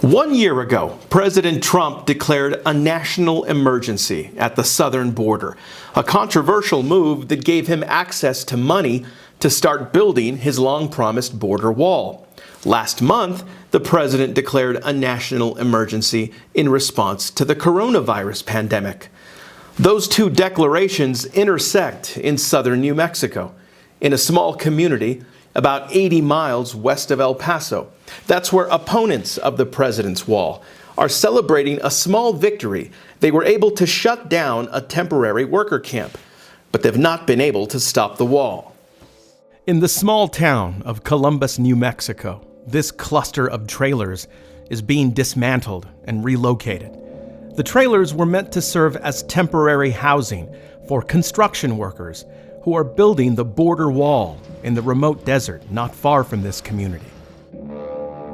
1 year ago, President Trump declared a national emergency at the southern border, a controversial move that gave him access to money to start building his long-promised border wall. Last month, the president declared a national emergency in response to the coronavirus pandemic. Those two declarations intersect in southern New Mexico, in a small community about 80 miles west of El Paso. That's where opponents of the president's wall are celebrating a small victory. They were able to shut down a temporary worker camp, but they've not been able to stop the wall. In the small town of Columbus, New Mexico, this cluster of trailers is being dismantled and relocated. The trailers were meant to serve as temporary housing for construction workers who are building the border wall in the remote desert not far from this community.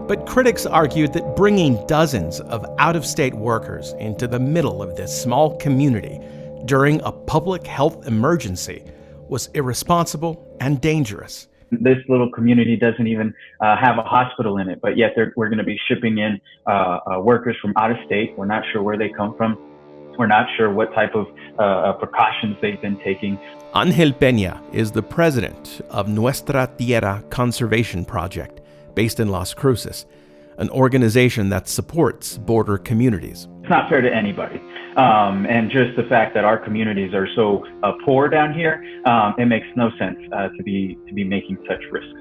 But critics argued that bringing dozens of out-of-state workers into the middle of this small community during a public health emergency was irresponsible and dangerous. This little community doesn't even have a hospital in it, but yet we're going to be shipping in workers from out of state. We're not sure where they come from. We're not sure what type of precautions they've been taking. Angel Peña is the president of NUESTRA TIERRA Conservation Project, based in Las Cruces, an organization that supports border communities. It's not fair to anybody. And just the fact that our communities are so poor down here, it makes no sense to be making such risks.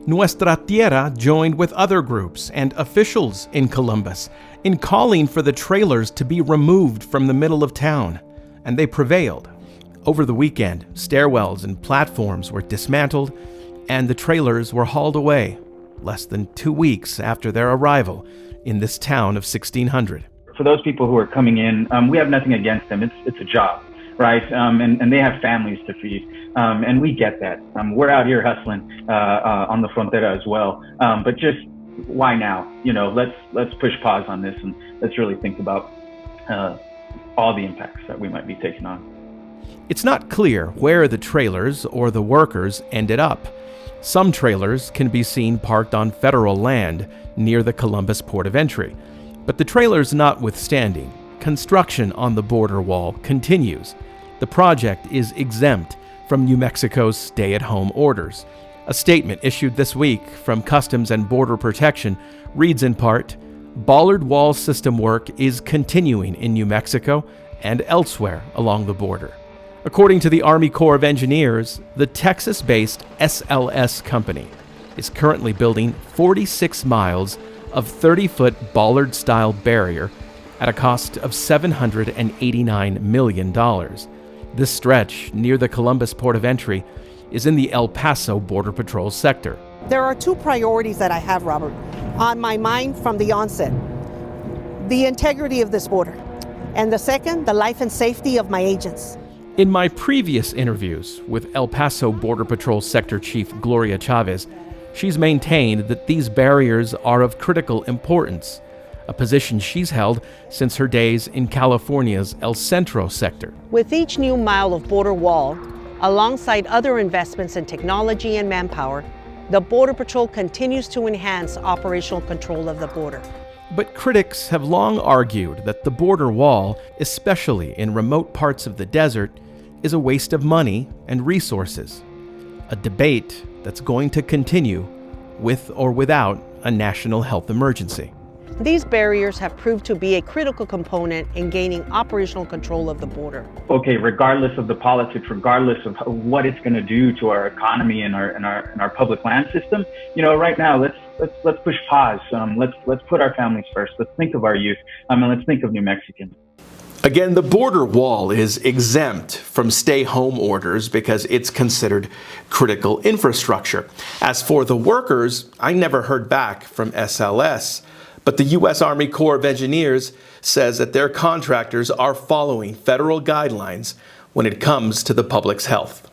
Nuestra Tierra joined with other groups and officials in Columbus in calling for the trailers to be removed from the middle of town, and they prevailed. Over the weekend, stairwells and platforms were dismantled, and the trailers were hauled away, less than 2 weeks after their arrival in this town of 1,600. For those people who are coming in, we have nothing against them. It's a job, right? And they have families to feed, and we get that. We're out here hustling on the frontera as well. But just why now? You know, let's push pause on this and let's really think about all the impacts that we might be taking on. It's not clear where the trailers or the workers ended up. Some trailers can be seen parked on federal land near the Columbus port of entry. But the trailers notwithstanding, construction on the border wall continues. The project is exempt from New Mexico's stay-at-home orders. A statement issued this week from Customs and Border Protection reads in part, "Bollard Wall system work is continuing in New Mexico and elsewhere along the border." According to the Army Corps of Engineers, the Texas-based SLS company is currently building 46 miles of 30-foot bollard-style barrier at a cost of $789 million. This stretch near the Columbus port of entry is in the El Paso Border Patrol sector. There are two priorities that I have, Robert, on my mind from the onset. The integrity of this border, and the second, the life and safety of my agents. In my previous interviews with El Paso Border Patrol Sector Chief Gloria Chavez, she's maintained that these barriers are of critical importance, a position she's held since her days in California's El Centro sector. With each new mile of border wall, alongside other investments in technology and manpower, the Border Patrol continues to enhance operational control of the border. But critics have long argued that the border wall, especially in remote parts of the desert, is a waste of money and resources, a debate that's going to continue with or without a national health emergency. These barriers have proved to be a critical component in gaining operational control of the border. Okay, regardless of the politics, regardless of what it's going to do to our economy and our public land system, you know, right now let's push pause. Let's put our families first. Let's think of our youth. And let's think of New Mexicans. Again, the border wall is exempt from stay-home orders because it's considered critical infrastructure. As for the workers, I never heard back from SLS, but the U.S. Army Corps of Engineers says that their contractors are following federal guidelines when it comes to the public's health.